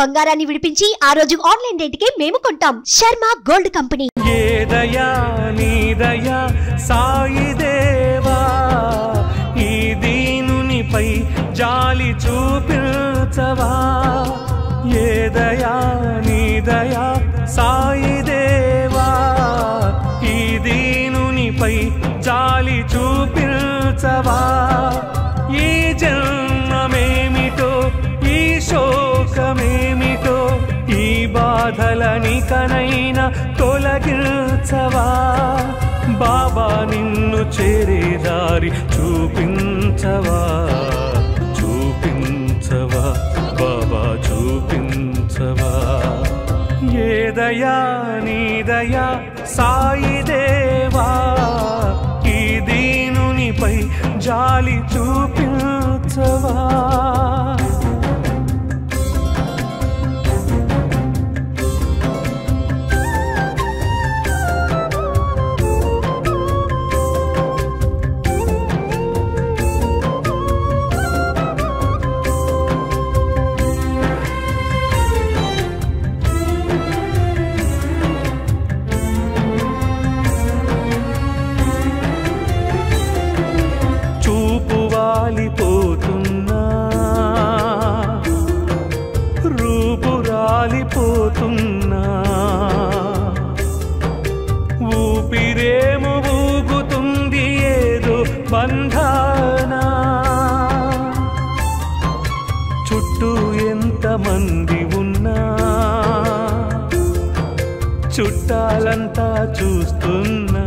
బంగారాన్ని విడిపించి ఆ రోజు ఆన్లైన్ రేటుకే మేము కొంటాం. Sharma gold company. ఏ దయా నీ దయా సాయి దేవా, ఈ దీనునిపై జాలి చూపించవా. ఏ దయా నీ దయా సాయి దేవా, ఈ దీనునిపై జాలి చూపించవా. ఈ జన్మమేమిటో ఈ శోకమేమిటో ఈ బాధలనికనైనా తొలగించవా. బాబా నిన్ను చేరే దారి చూపించవా, చూపించవా బాబా చూపించవా. ఏ దయా నీ దయా సాయి దేవా, ఈ దీనునిపై జాలి చూపించవా. రాలిపోతున్నా, రూపు రాలిపోతున్నా, ఊపిరేమో ఊగుతుంది ఏదో బంధానా. చుట్టూ ఎంతమంది ఉన్నా చుట్టాలంతా చూస్తున్నా,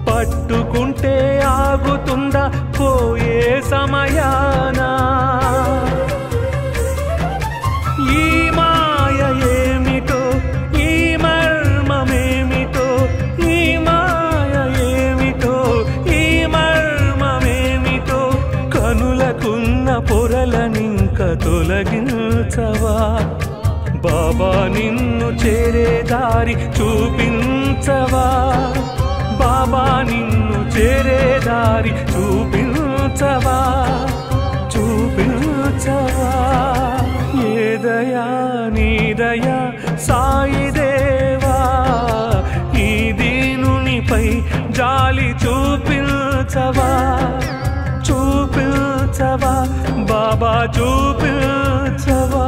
పట్టుకుంటే ఆగుతుందా పోయే సమయానా. ఈ మాయ ఏమిటో ఈ మర్మమేమిటో, ఈ మాయ ఏమిటో ఈ మర్మమేమిటో. కనులకున్న పొరలనింక తొలగించవా. బాబా నిన్ను చేరే దారి చూపించవా. బాబా నిన్ను చేరే దారి చూపించవా, చూపించవా. ఏ దయా నీ దయా సాయి దేవా, ఈ దీనునిపై జాలి చూపించవా, చూపించవా బాబా చూపించవా.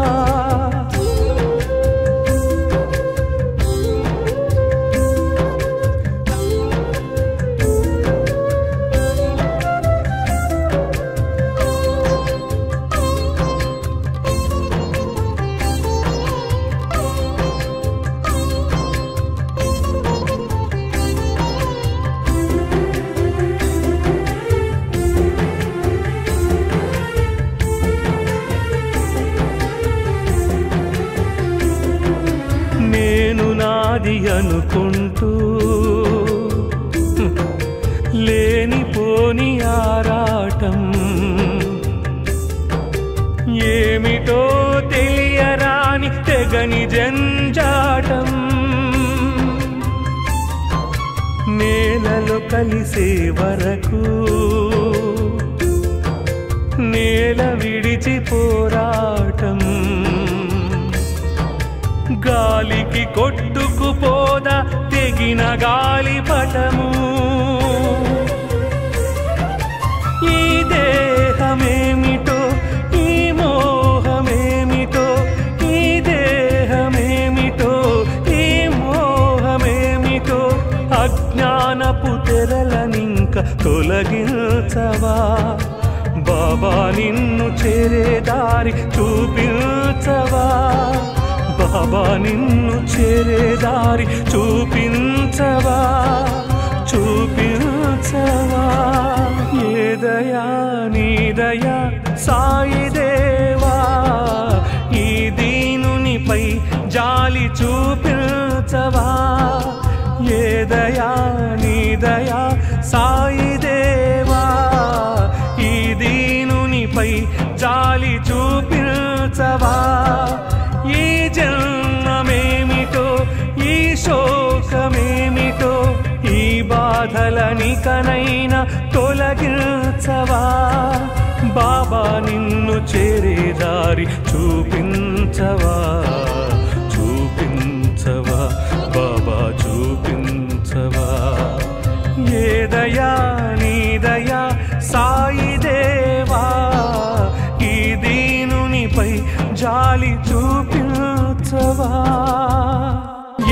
నేను నాది అనుకుంటూ లేనిపోని ఆరాటం, ఏమిటో తెలియరాని తెగని జంజాటం. నేలలో కలిసే వరకు నేల విడిచి పోరాటం, గాలికి కొట్టుకుపోదా తెగిన గాలిపటము. ఈ దేహమేమిటో ఈ మోహమేమిటో, ఈ దేహమేమిటో ఈ మోహమేమిటో. అజ్ఞానపు తెరలనింక తొలగించవా. బాబా నిన్ను చేరే దారి చూపించవా. బాబా నిన్ను చేరే దారి చూపించవా, చూపించవా. ఏ దయా నీ దయా సాయి దేవా, ఈ దీనునిపై జాలి చూపించవా. ఏ దయా నీ దయా సాయి దేవా, ఈ దీనునిపై జాలి చూపించవా. ఈ జన్మమేమిటో ఈ శోకమేమిటో ఈ బాధలనికనైనా తొలగించవా. బాబా నిన్ను చేరే దారి దారి చూపించవా చూపించవా బాబా చూపించవా ఏ దయా నీ దయా సాయి దేవా ఈ దీనునిపై జాలి చూపించవా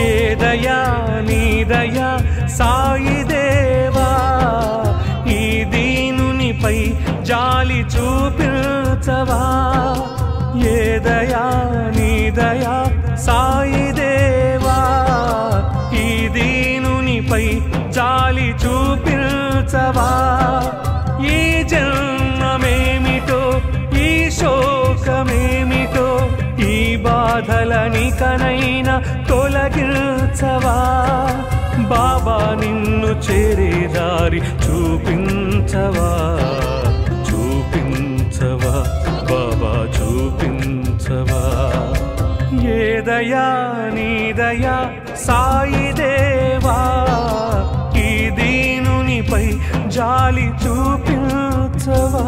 ఏ దయా నీ దయా సాయి దేవా ఈ దీనునిపై జాలి చూపించవా ఏ దయా నీ దయా సాయి దేవా ఈ దీనునిపై జాలి చూపించవా ఈ జన్మమేమిటో ఈ శోకమేమిటో ఈ బాధలనికనైనా తొలగించవా బాబా నిన్ను చేరే దారి చూపించవా చూపించవా బాబా చూపించవా ఏ దయా నీ దయా సాయి దేవా ఈ దీనునిపై జాలి చూపించవా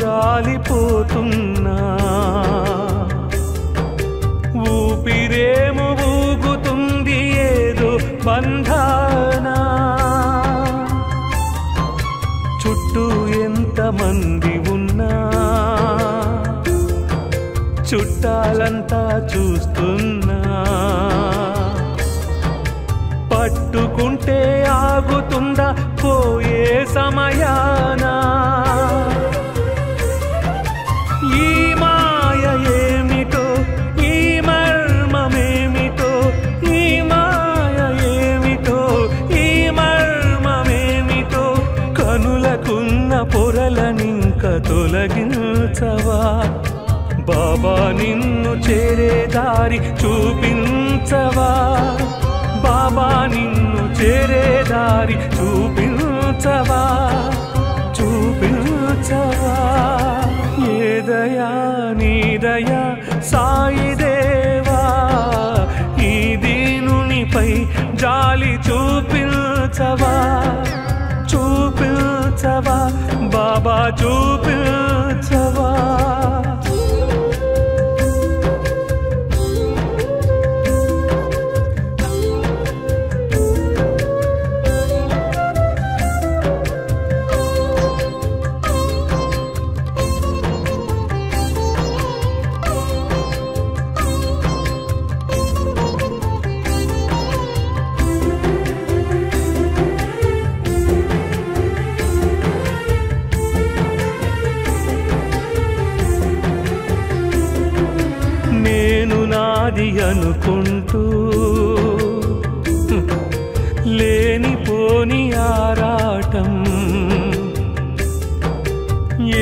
రూపురాలిపోతున్నా ఊపిరేమో ఊగుతుంది ఏదో బంధానా చుట్టూ ఎంతమంది ఉన్నా చుట్టాలంతా చూస్తున్నా పట్టుకుంటే ఆగుతుందా పోయే సమయానా ఈ మాయ ఏమిటో ఈ మర్మమేమిటో ఈ మాయ ఏమిటో ఈ మర్మమేమిటో కనులకున్న పొరలనింక తొలగించవా బాబా నిన్ను చేరే దారి చూపించవా బాబా నిన్ను చేరే దారి చూపించవా చూపించవా ఏ దయా నీ దయా సాయి దేవా ఈ దీనునిపై జాలి చూపించవా చూపించవా బాబా చూపించవా నాది అనుకుంటూ లేనిపోని ఆరాటం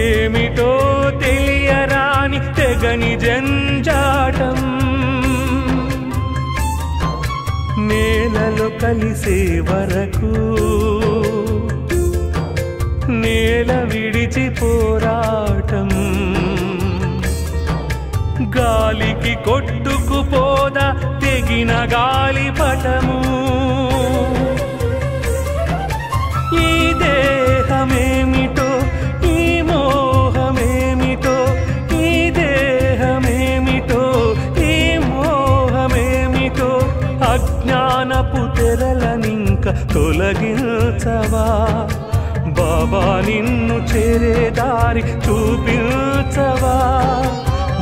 ఏమిటో తెలియరాని తెగని జంజాటం నేలలో కలిసే వరకు నేల విడిచి పోరాటం గాలికి కొట్టుకుపోదా తెగిన గాలిపటము ఈ దేహమేమిటో ఈ మోహమేమిటో ఈ దేహమేమిటో ఈ మోహమేమిటో అజ్ఞానపు తెరలనింక తొలగించవా బాబా నిన్ను చేరే దారి చూపించవా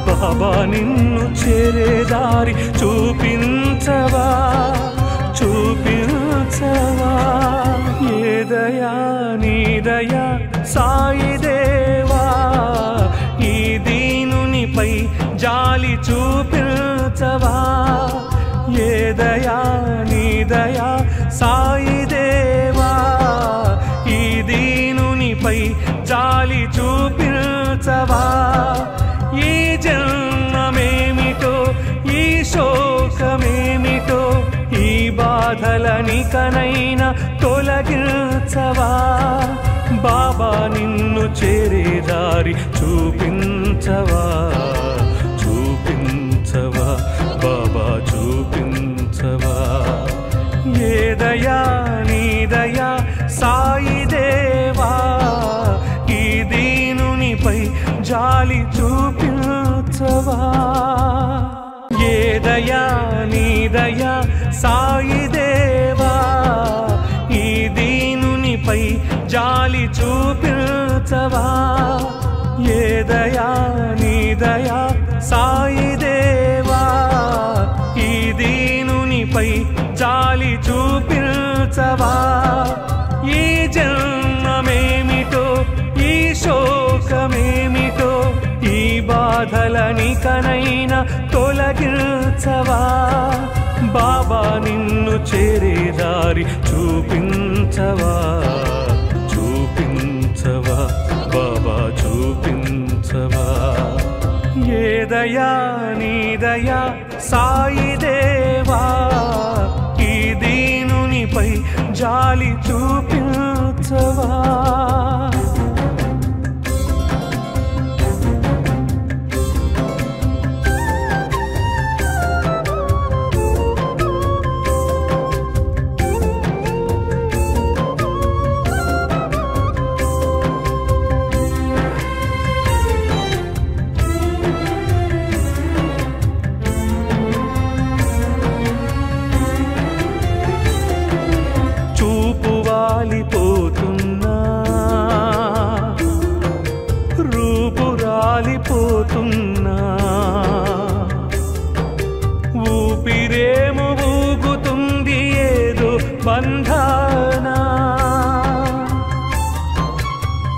బాబా నిన్ను చేరే దారి చూపించవా చూపించవా ఏ దయా నీ దయా సాయి దేవా ఈ దీనునిపై జాలి చూపించవా ఏ దయా నీ దయా సాయి దేవా ఈ దీనునిపై జాలి జాలి చూపించవా ఈ జన్మమేమిటో ఈ శోకమేమిటో ఈ బాధలనికనైనా తొలగించవా బాబా నిన్ను చేరే దారి చూపించవా చూపించవా బాబా చూపించవా ఏ దయా నీ దయా సాయి దేవా ఈ దీనునిపై జాలి చూపించవా ఏ దయా నీ దయా సాయి దేవా ఈ దీనునిపై జాలి చూపించవా ఏ దయా నీ దయా సాయి దేవా ఈ దీనునిపై జాలి చూపించవా ఈ జన్మమేమిటో ఈ శోకమేమిటో ఈ బాధలనికనైనా తొలగించవా బాబా నిన్ను చేరే దారి చూపించవా చూపించవా బాబా చూపించవా ఏ దయా నీ దయా సాయి దేవా ఈ దీనునిపై జాలి చూపించవా పోతున్నా రూపు రాలిపోతున్నా ఊపిరేమో ఊగుతుంది ఏదో బంధానా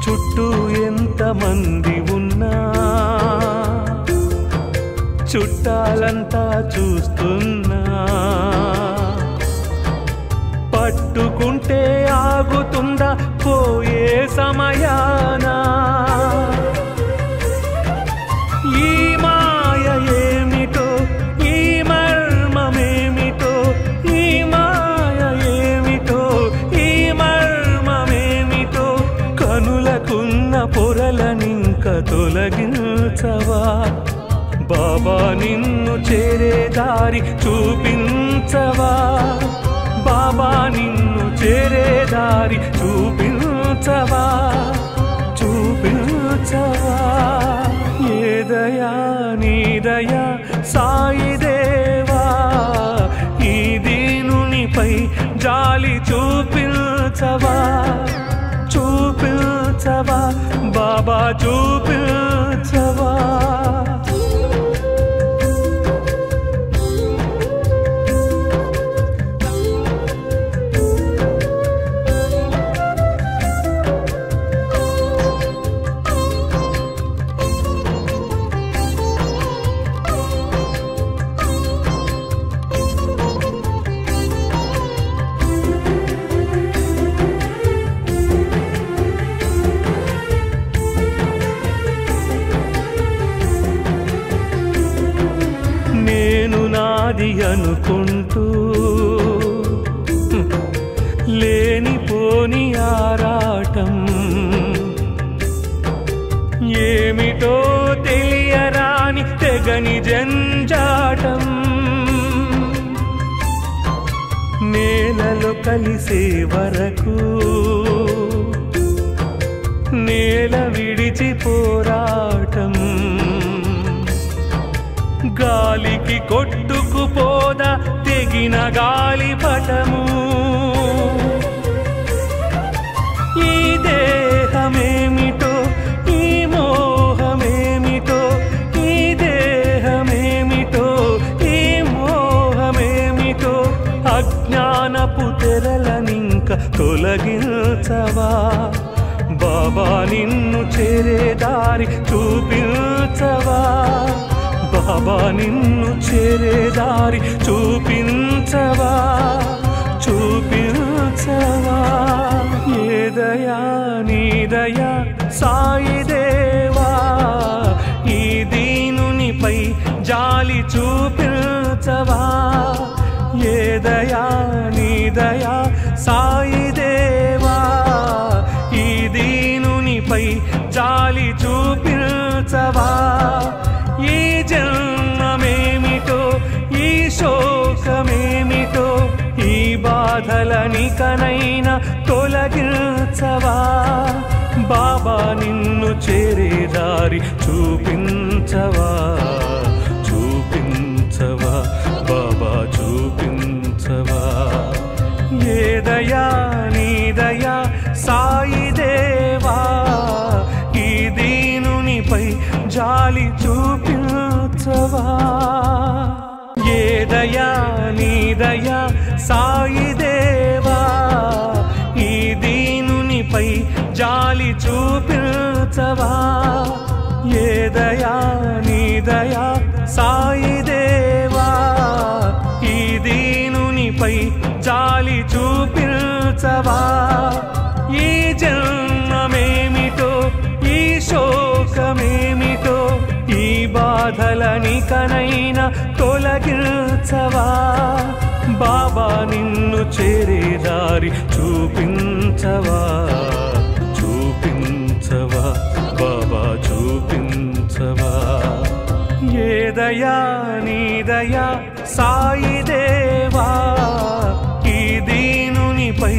చుట్టూ ఎంతమంది ఉన్నా చుట్టాలంతా చూస్తున్నా పట్టుకుంటే ఆగుతుందా పోయే సమయానా ఈ మాయ ఏమిటో ఈ మర్మమేమిటో ఈ మాయ ఏమిటో ఈ మర్మమేమిటో కనులకున్న పొరలనింక తొలగించవా బాబా నిన్ను చేరే దారి చూపించవా బాబా నిన్ను చేరే దారి చూపించవా చూపించవా ఏ దయా నీ దయా సాయి దేవా ఈ దీనునిపై జాలి చూపించవా చూపించవా బాబా చూపించవా నాది అనుకుంటూ లేనిపోని ఆరాటం ఏమిటో తెలియరాని తెగని జంజాటం నేలలో కలిసే వరకు నేల విడిచి పోరాటం గాలికి కొట్టుకుపోదా తెగిన గాలిపటము ఈ దేహమేమిటో ఈ మోహమేమిటో ఈ దేహమేమిటో ఈ మోహమేమిటో అజ్ఞానపు తెరలనింక తొలగించవా బాబా నిన్ను చేరే దారి చూపించవా బాబా నిన్ను చేరే దారి చూపించవా చూపించవా ఏ దయా నీ దయా సాయి దేవా ఈ దీనునిపై జాలి చూపించవా ఏ దయా నీ దయా సాయి దేవా ఈ దీనునిపై జాలి చూపించవా ఈ జన్మమేమిటో ఈ శోకమేమిటో ఈ బాధలనికనైనా తొలగించవా బాబా నిన్ను చేరే దారి చూపించవా చూపించవా బాబా చూపించవా ఏ దయా నీ దయా సాయి దేవా ఈ దీనునిపై జాలి చూపించవా ఏ దయా నీ దయా సాయి దేవా ఈ దీనునిపై జాలి చూపించవా ఏ దయా నీ దయా సాయి దేవా ఈ దీనునిపై జాలి చూపించవా ఈ జన్మమేమిటో ఈ శోకమేమిటో ఈ బాధలనికనైనా తొలగించవా బాబా నిన్ను చేరే దారి చూపించవా చూపించవా బాబా చూపించవా ఏ దయా నీ దయా సాయి దేవా ఈ దీనునిపై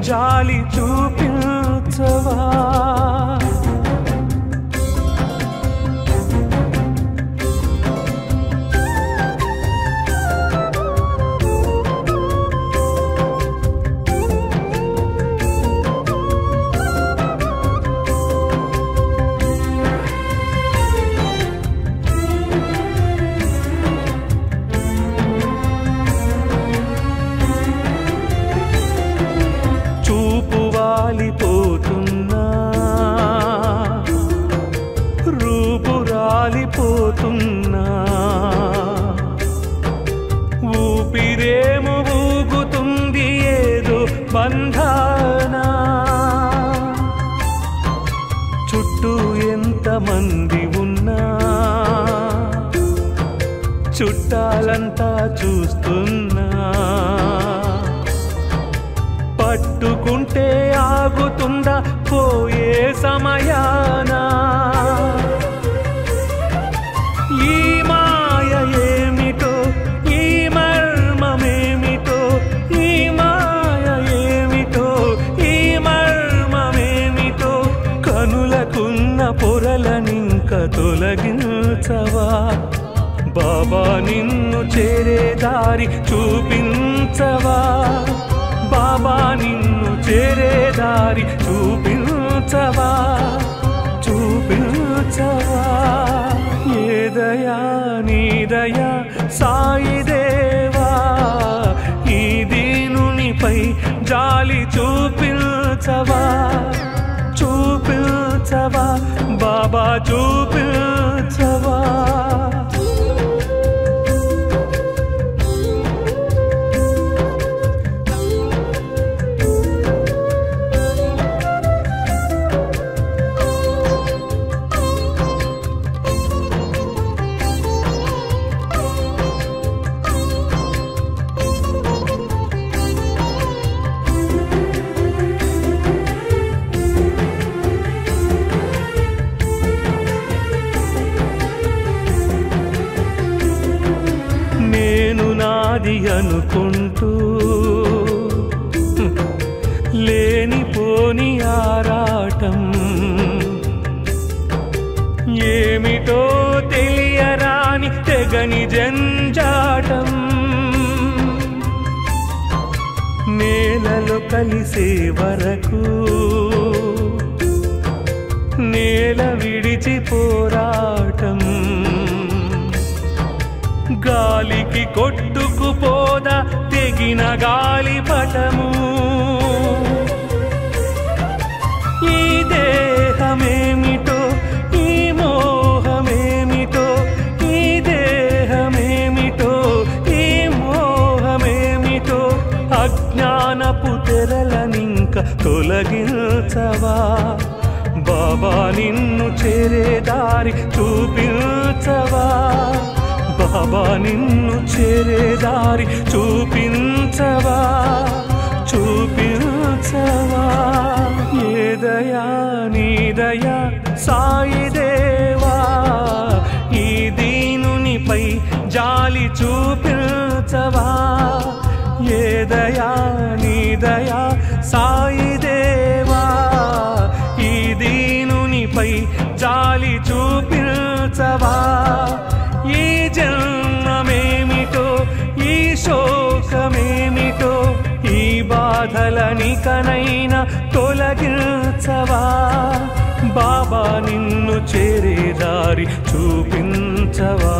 జాలి చూపించవా రూపురాలిపోతున్నా ఊపిరేమో ఊగుతుంది ఏదో బంధానా చుట్టూ ఎంతమంది ఉన్నా చుట్టాలంతా చూస్తున్నా పట్టుకుంటే ఆగుతుందా పోయే సమయానా ఈ మాయ ఏమిటో ఈ మర్మమేమిటో ఈ మాయ ఏమిటో ఈ మర్మమేమిటో కనులకున్న పొరలనింక తొలగించవా బాబా నిన్ను చేరే దారి చూపించవా బాబా నిన్ను చేరే దారి చూపించవా చూపించవా ఏ దయా నీ దయా సాయి దేవా ఈ దీనునిపై జాలి చూపించవా చూపించవా బాబా చూపించవా నాది అనుకుంటూ లేనిపోని ఆరాటం ఏమిటో తెలియరాని తెగని జంజాటం నేలలో కలిసే వరకు నేల విడిచి పోరాటం గాలికి కొట్టుకుపోదా తెగిన గాలిపటము ఈ దేహమేమిటో ఈ మోహమేమిటో ఈ దేహమేమిటో ఈ మోహమేమిటో అజ్ఞానపు తెరలనింక తొలగించవా బాబా నిన్ను చేరే దారి చూపించవా బాబా నిన్ను చేరే దారి చూపించవా చూపించవా ఏ దయా నీ దయా సాయి దేవా ఈ దీనునిపై జాలి చూపించవా ఏ దయా నీ దయా సాయి దేవా ఈ దీనునిపై జాలి చూపించవా ఈ జన్మమేమిటో ఈ శోకమేమిటో ఈ బాధలనికనైనా తొలగించవా బాబా నిన్ను చేరే దారి చూపించవా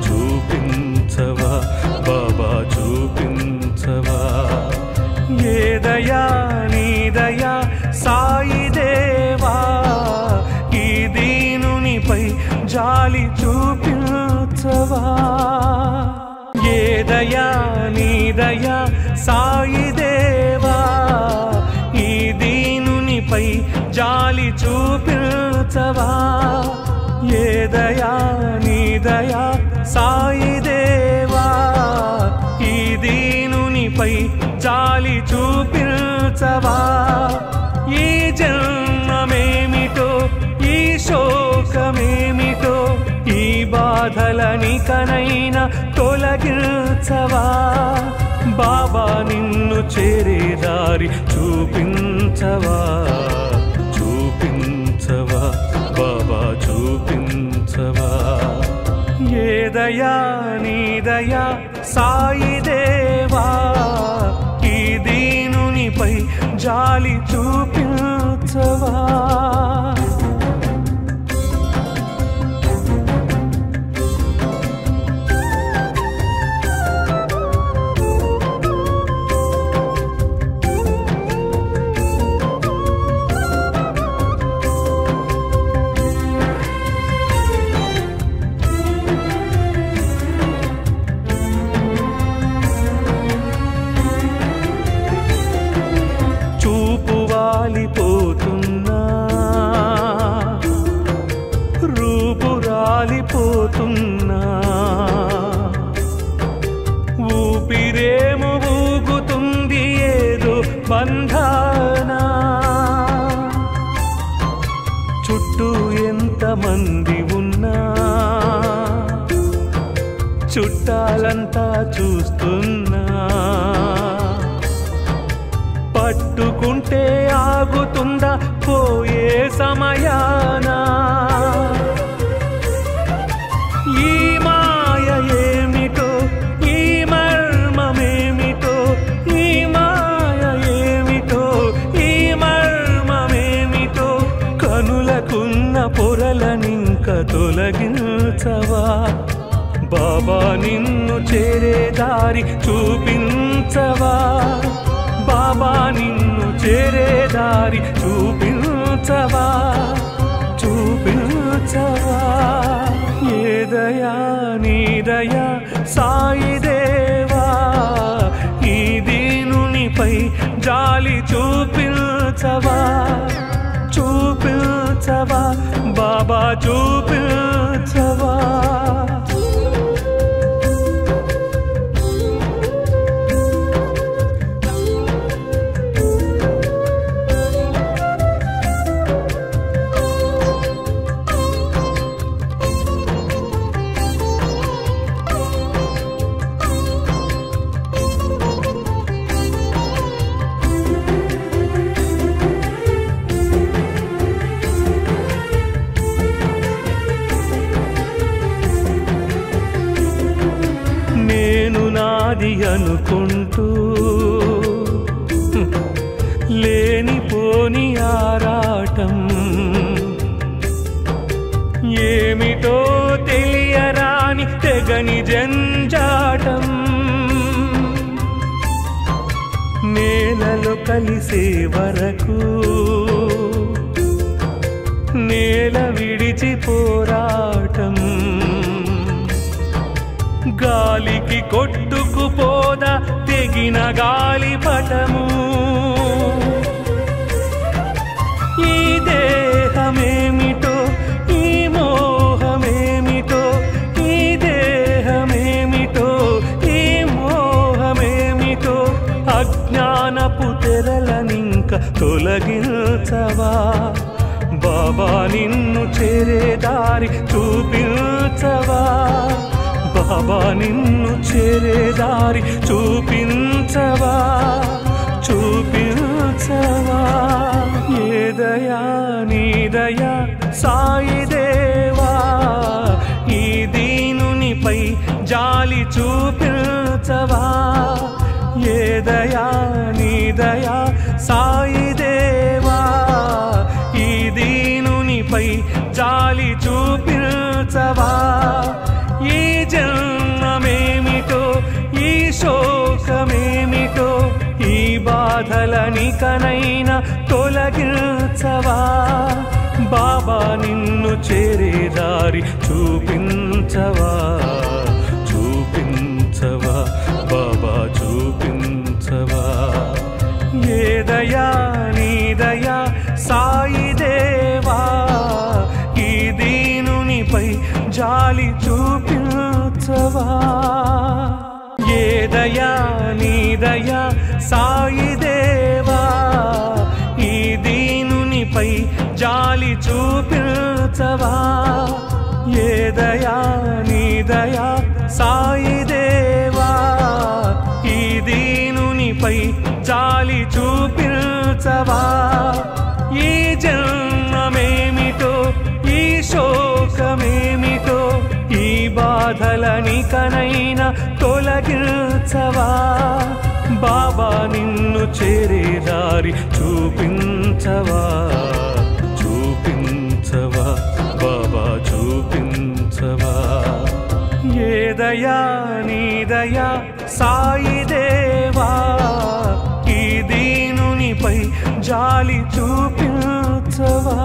చూపించవా బాబా చూపించవా ఏ దయా నీ దయా సాయి దేవా ఈ దీనునిపై జాలి చూపించవా ఏ దయా నీ దయా సాయి దేవా ఈ దీనునిపై జాలి చూపించవా ఏ దయా నీ దయా సాయి దేవా ఈ దీనునిపై జాలి చూపించవా ఈ జన్మమేమిటో ఈ శోకమేమిటో ఈ బాధలనికనైనా తొలగించవా బాబా నిన్ను చేరే దారి చూపించవా చూపించవా బాబా చూపించవా ఏ దయా నీ దయా సాయి దేవా ఈ దీనునిపై జాలి చూపించవా పోతున్నా రూపు రాలిపోతున్నా ఊపిరేము ఊగుతుంది ఏదో బంధానా చుట్టూ ఎంతమంది ఉన్నా చుట్టాలంతా చూస్తున్నా పట్టుకుంటే ఆగుతుందా పోయే సమయానా ఈ మాయ ఏమిటో ఈ మర్మమేమిటో ఈ మాయ ఏమిటో ఈ మర్మమేమిటో కనులకున్న పొరలనింక తొలగించవా బాబా నిన్ను చేరే దారి చూపించవా బాబా నిన్ను చేరే దారి చూపించవా చూపించవా ఏ దయా నీ దయా సాయి దేవా ఈ దీనునిపై జాలి చూపించవా చూపించవా బాబా చూపించవా నాది అనుకుంటూ లేనిపోని ఆరాటం ఏమిటో తెలియరాని తెగని జంజాటం నేలలో కలిసే వరకు నేల విడిచి పోరాటం గాలికి కొట్టుకుపోదా తెగిన గాలిపటము ఈ బాబా నిన్ను చేరే దారి చూపించవా బాబా నిన్ను చేరే దారి చూపించవా చూపించవా ఏ దయా నీ దయా సాయి దేవా ఈ దీనునిపై జాలి చూపించవా ఏ దయా నీ దయా సాయి దేవా ఈ దీనునిపై జాలి చూపించవా ఈ జన్మమేమిటో ఈ శోకమేమిటో ఈ బాధలనికనైనా తొలగించవా బాబా నిన్ను చేరే దారి చూపించవా చూపించవా బాబా చూపించవా ఏ దయా నీ దయా సాయి దేవా ఈ దీనునిపై జాలి చూపించవా ఏ దయా నీ దయా సాయి దేవా ఈ దీనునిపై జాలి చూపించవా ఏ దయా నీ దయా సాయి దేవా ఈ దీనునిపై జాలి చూపించవా ఈ జన్మమేమిటో ఈ శోకమేమిటో ఈ బాధలనికనైనా తొలగించవా బాబా నిన్ను చేరే దారి చూపించవా చూపించవా బాబా చూపించవా ఏ దయా నీ దయా సాయి దేవా ఈ దీనునిపై జాలి చూపించవా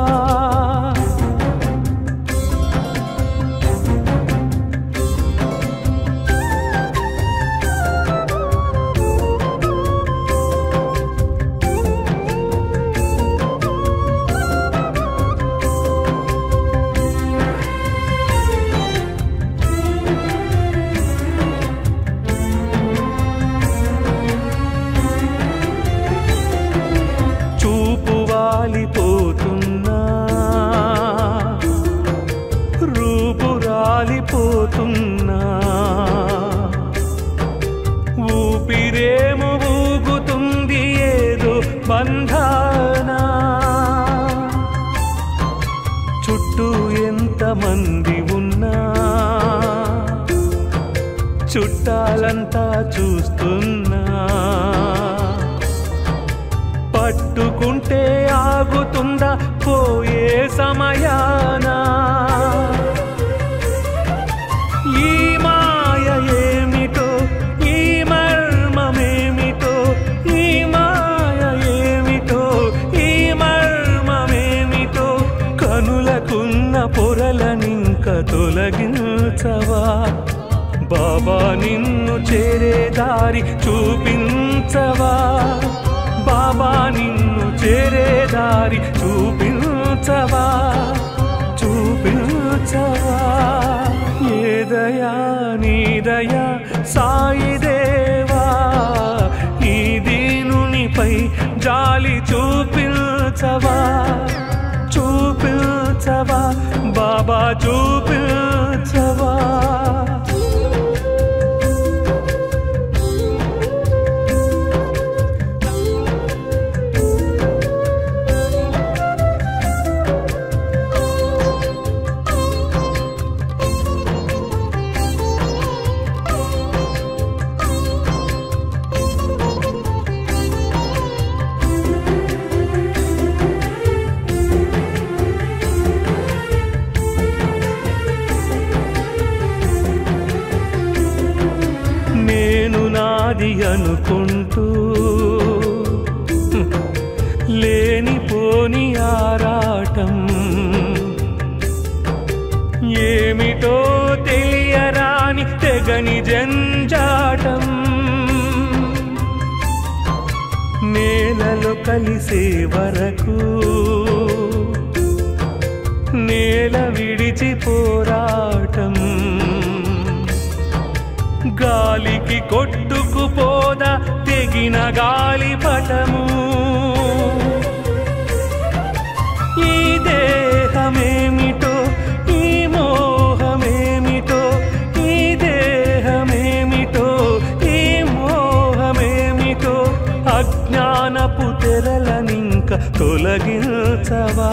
రూపురాలిపోతున్నా ఊపిరేమో ఊగుతుంది ఏదో బంధానా చుట్టూ ఎంతమంది ఉన్నా చుట్టాలంతా చూస్తున్నా పట్టుకుంటే ఆగుతుందా పోయే సమయానా ఈ మాయ ఏమిటో ఈ మర్మమేమిటో ఈ మాయ ఏమిటో ఈ మర్మమేమిటో కనులకున్న పొరలనింక తొలగించవా బాబా నిన్ను చేరే దారి చూపించవా బాబా నిన్ను చేరే దారి చూపించవా చూపించవా ఏ దయా నీ దయా సాయి దేవా ఈ దీనునిపై జాలి చూపించవా చూపించవా బాబా చూపించవా నాది అనుకుంటూ లేనిపోని ఆరాటం ఏమిటో తెలియరాని తెగని జంజాటం నేలలో కలిసే వరకు నేల విడిచి పోరాటం గాలికి కొట్టుకుపోదా తెగిన గాలిపటము ఈ తొలగించవా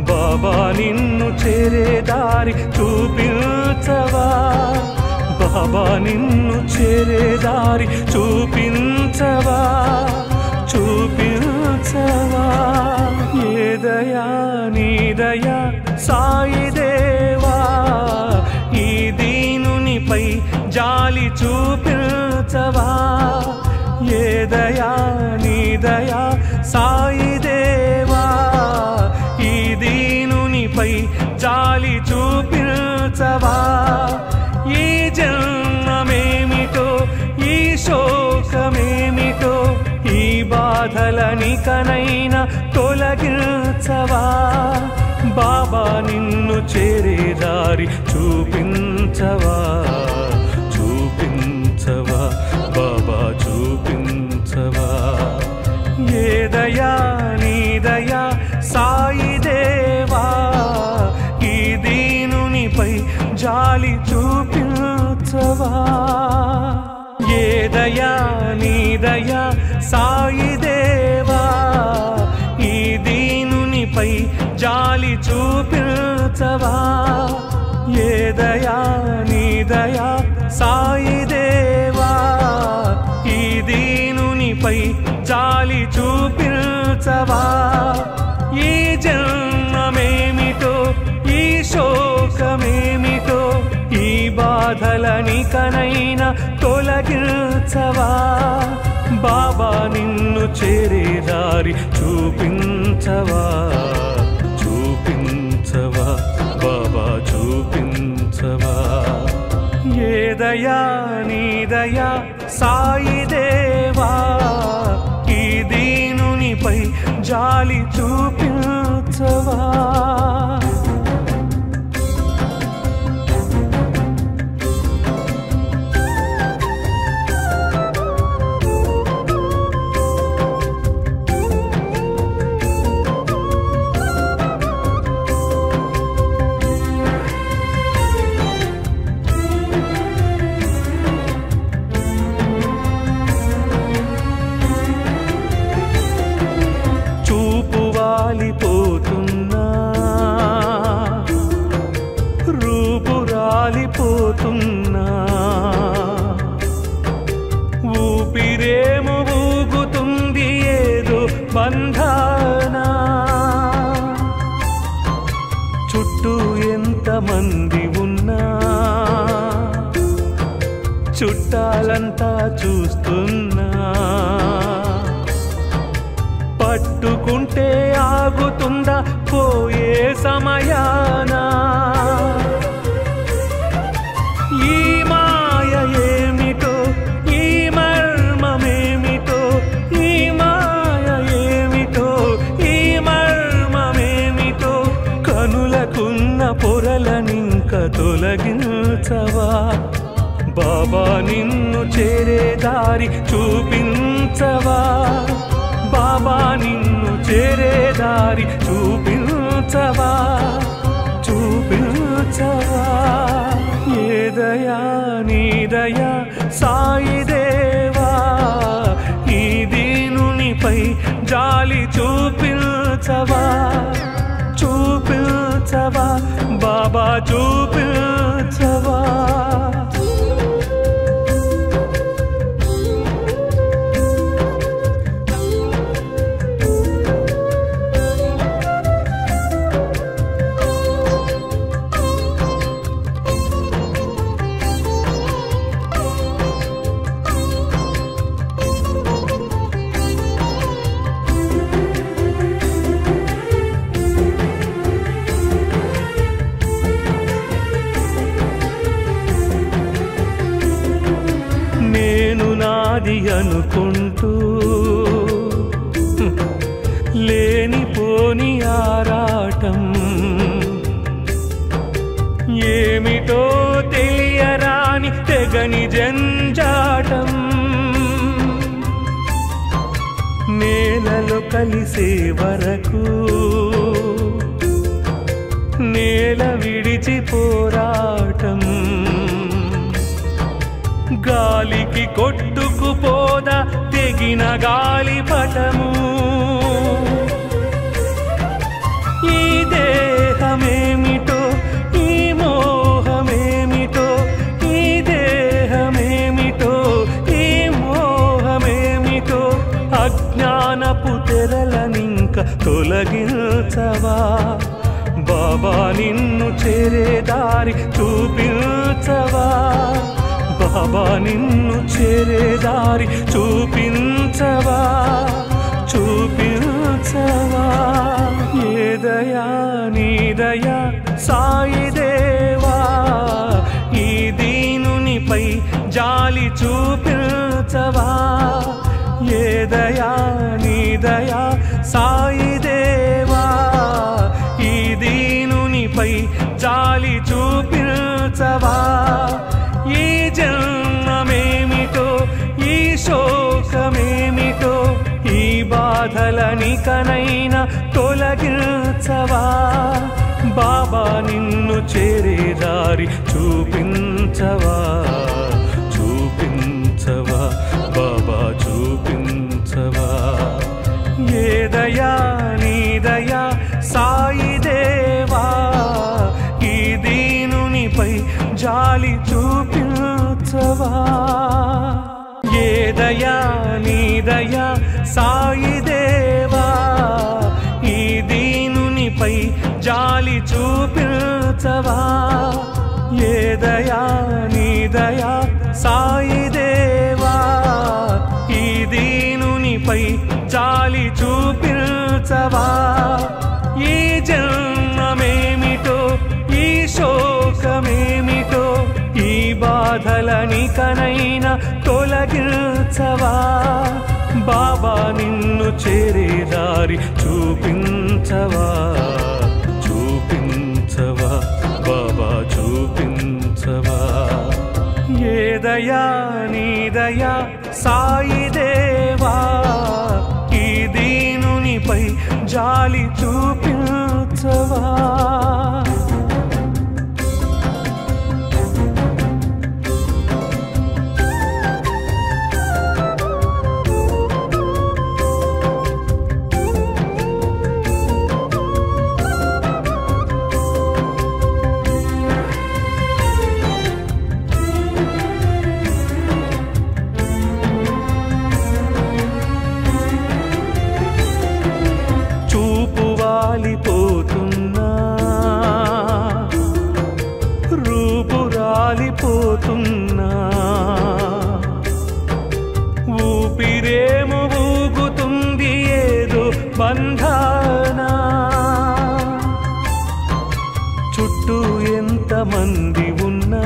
బాబా నిన్ను చేరే దారి చూపించవా బాబా నిన్ను చేరే దారి చూపించవా చూపించవా ఏ దయా నీ దయా సాయి దేవా ఈ దీనునిపై జాలి చూపించవా ఏ దయా నీ దయా సాయి దేవా ఈ దీనునిపై జాలి చూపించవా ఈ జన్మమేమిటో ఈ శోకమేమిటో ఈ బాధలనికనైనా తొలగించవా బాబా నిన్ను చేరే దారి చూపించవా చూపించవా బాబా చూపించవా ఏ దయా నీ దయా సాయి దేవా ఈ దీనునిపై జాలి చూపించవా ఏ దయా నీ దయా సాయి దేవా ఈ దీనునిపై జాలి చూపించవా ఏ దయా నీ దయా సాయి దేవా ఈ దీనునిపై జాలి చూపించవా ఈ జన్మమేమిటో ఈ శోకమేమిటో ఈ బాధలనికనైనా తొలగించవా బాబా నిన్ను చేరే దారి చూపించవా చూపించవా బాబా చూపించవా ఏ దయా నీ దయా సాయి దేవా ఈ దీనునిపై జాలి చూపించవా రూపురాలిపోతున్నా ఊపిరేమో ఊగుతుంది ఏదో బంధానా చుట్టూ ఎంతమంది ఉన్నా చుట్టాలంతా చూస్తున్నా పట్టుకుంటే ఆగుతుందా పోయే సమయానా ఈ మాయ ఏమిటో ఈ మర్మమేమిటో ఈ మాయ ఏమిటో ఈ మర్మమేమిటో కనులకున్న పొరలనింక తొలగించవా బాబా నిన్ను చేరే దారి చూపించవా బాబా నిన్ను చేరే దారి చూపించవా చూపించవా ఏ దయా నీ దయా సాయి దేవా ఈ దీనునిపై జాలి చూపించవా చూపించవా బాబా చూపించవా నాది అనుకుంటూ లేనిపోని ఆరాటం ఏమిటో తెలియరాని తెగని జంజాటం నేలలో కలిసే వరకు నేల విడిచి పోరాటం గాలికి కొట్టుకుపోదా తెగిన గాలిపటము తొలగించవా బాబా నిన్ను చేరే దారి చూపించవా బాబా నిన్ను చేరే దారి చూపించవా చూపించవా ఏ దయా నీ దయా సాయి దేవా ఈ దీనునిపై జాలి చూపించవా ఏ దయా నీ దయా సాయి దేవా ఈ దీనునిపై జాలి చూపించవా ఈ జన్మమేమిటో ఈ శోకమేమిటో ఈ బాధలనికనైనా తొలగించవా బాబా నిన్ను చేరే దారి చూపించవా చూపించవా బాబా చూపించవా ఏ దయా నీ దయా సాయి దేవా ఈ దీనునిపై జాలి చూపించవా ఏ దయా నీ దయా సాయి దేవా ఈ దీనునిపై జాలి చూపించవా ఏ దయా నీ దయా సాయి దేవా ఈ దీనునిపై జాలి చూపించవా ఈ జన్మమేమిటో ఈ శోకమేమిటో ఈ బాధలనికనైనా తొలగించవా బాబా నిన్ను చేరే దారి చూపించవా చూపించవా బాబా చూపించవా ఏ దయా నీ దయా సాయి దేవా ఈ దీనునిపై జాలి చూపించవా రూపురాలిపోతున్నా ఊపిరేమో ఊగుతుంది ఏదో బంధానా చుట్టూ ఎంతమంది ఉన్నా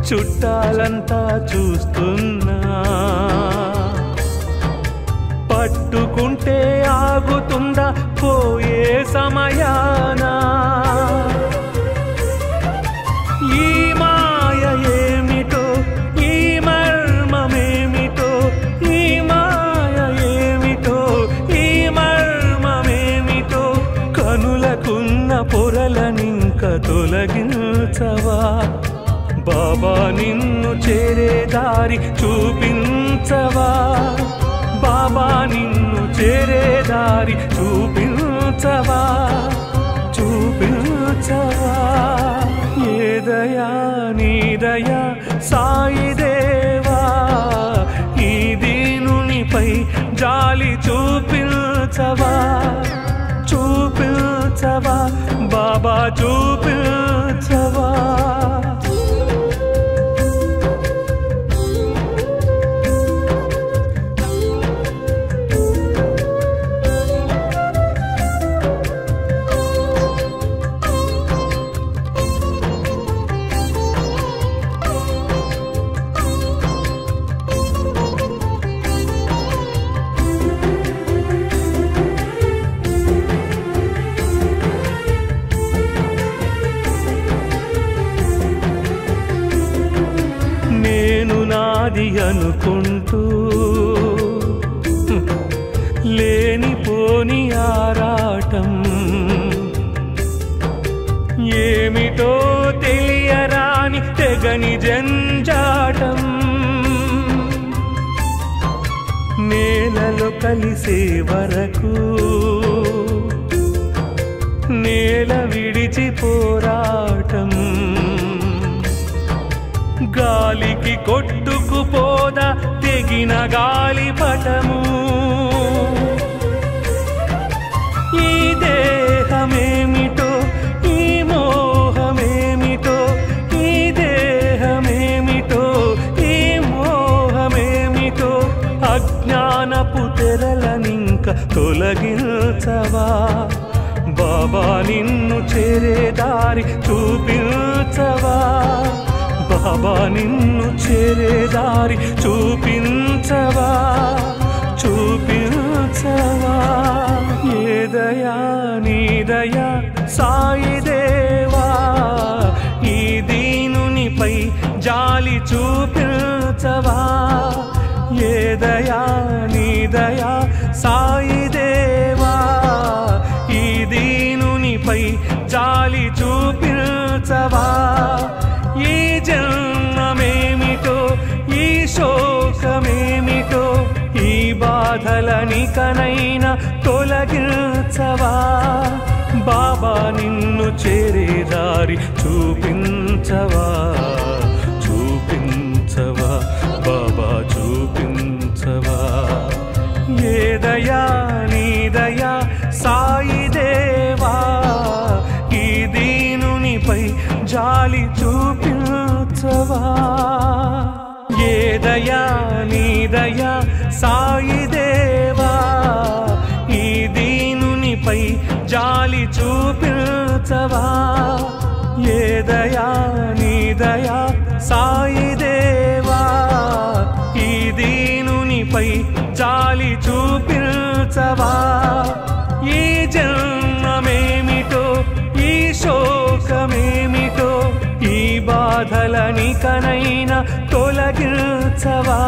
చుట్టాలంతా చూస్తున్నా పట్టుకుంటే ఆగుతుందా పోయే సమయానా ఈ మాయ ఏమిటో ఈ మర్మమేమిటో ఈ మాయ ఏమిటో ఈ మర్మమేమిటో కనులకున్న పొరలనింక తొలగించవా బాబా నిన్ను చేరే దారి చూపించవా బాబా నిన్ను చేరే దారి చూపించవా చూపించవా ఏ దయా నీ దయా సాయి దేవా ఈ దీనునిపై జాలి చూపించవా చూపించవా బాబా చూపించవా నాది అనుకుంటూ లేనిపోని ఆరాటం ఏమిటో తెలియరాని తెగని జంజాటం నేలలో కలిసే వరకు నేల విడిచి పోరాటం గాలికి కొట్టుకుపోదా తెగిన గాలిపటము తొలగించవా బాబా నిన్ను చేరే దారి చూపించవా బాబా నిన్ను చేరే దారి చూపించవా చూపించవా ఏ దయా నీ దయా సాయి దేవా ఈ దీనునిపై జాలి చూపించవా ఏ దయా నీ దయా సాయి దేవా ఈ దీనునిపై జాలి చూపించవా ఈ జన్మమేమిటో ఈ శోకమేమిటో ఈ బాధలనికనైనా తొలగించవా బాబా నిన్ను చేరే దారి చూపించవా చూపించవా బాబా చూపించవా ఏ దయా నీ దయా సాయి దేవా ఈ దీనునిపై జాలి చూపించవా ఏ దయా నీ దయా సాయి దేవా ఈ దీనునిపై జాలి చూపించవా ఏ దయా నీ దయా సాయి దేవా ఈ దీనునిపై జాలి చూపించవా ఈ జన్మమేమిటో ఈ శోకమేమిటో ఈ బాధలనికనైనా తొలగించవా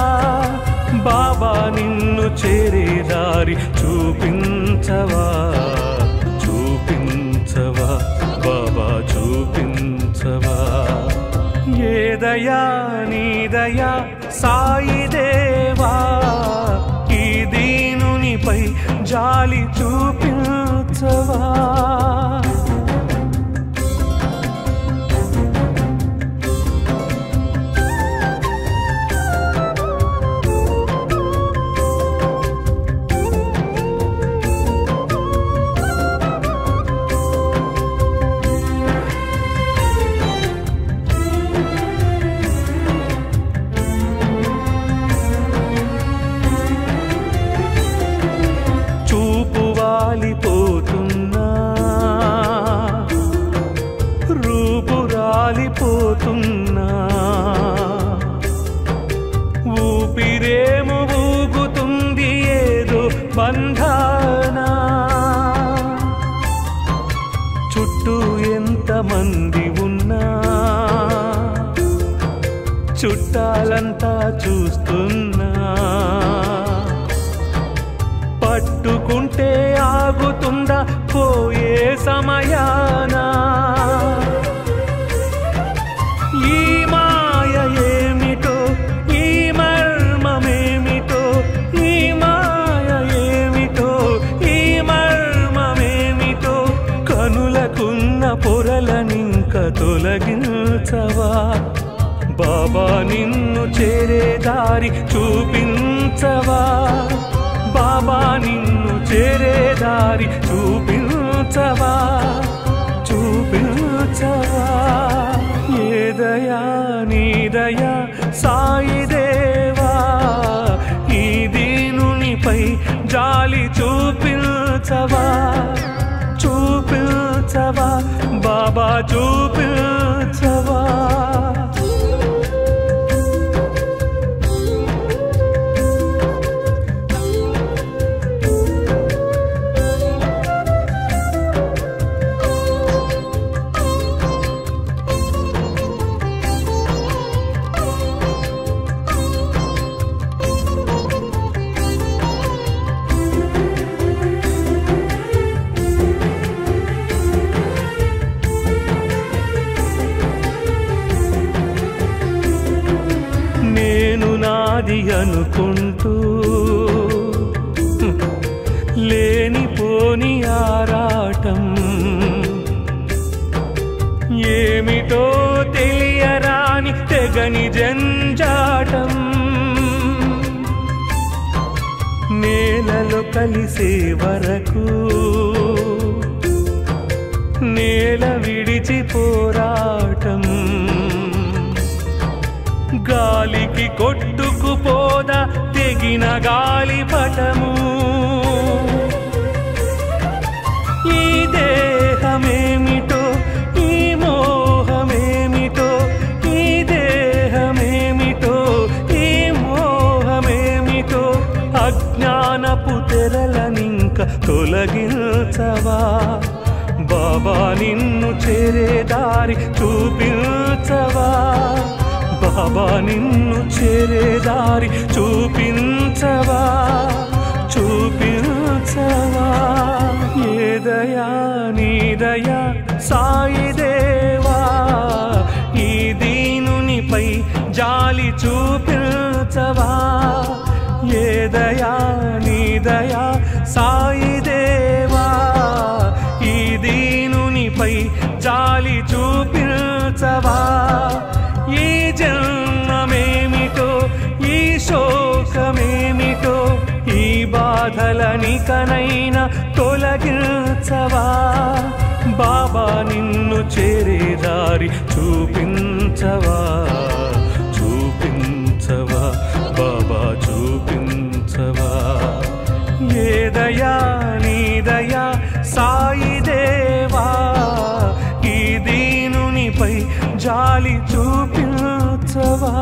బాబా నిన్ను చేరే దారి చూపించవా చూపించవా బాబా చూపించవా ఏ దయా నీ దయా సాయి దేవా ఈ దీనునిపై జాలి చూపించవా రూపు రాలిపోతున్నా ఊపిరేమో ఊగుతుంది ఏదో బంధానా చుట్టూ ఎంతమంది ఉన్నా చుట్టాలంతా చూస్తున్నా పట్టుకుంటే ఆగుతుందా పోయే సమయానా ఈ మాయ ఏమిటో ఈ మర్మమేమిటో ఈ మాయ ఏమిటో ఈ మర్మమేమిటో కనులకున్న పొరలనింక తొలగించవా బాబా నిన్ను చేరే దారి చూపించవా బాబా నిన్ను చేరే దారి చూపించవా చూపించవా ఏ దయా నీ దయా సాయి దేవా ఈ దీనునిపై జాలి చూపించవా చూపించవా బాబా చూపించవా నాది అనుకుంటూ లేనిపోని ఆరాటం ఏమిటో తెలియరాని తెగని జంజాటం నేలలో కలిసే వరకు నేల విడిచి పోరాటం గాలికి కొట్టుకుపోదా తెగిన గాలిపటము తొలగించవా బాబా నిన్ను చేరే దారి చూపించవా బాబా నిన్ను చేరే దారి చూపించవా చూపించవా ఏ దయా నీ దయా సాయి దేవా ఈ దీనునిపై జాలి చూపించవా ఏ దయా నీ దయా సాయి దేవా ఈ దీనునిపై జాలి చూపించవా ఈ జన్మమేమిటో ఈ శోకమేమిటో ఈ బాధలనికనైనా తొలగించవా బాబా నిన్ను చేరే దారి చూపించవా చూపించవా బాబా చూపించవా ఏ దయా నీ దయా సాయి దేవా ఈ దీనునిపై జాలి చూపించవా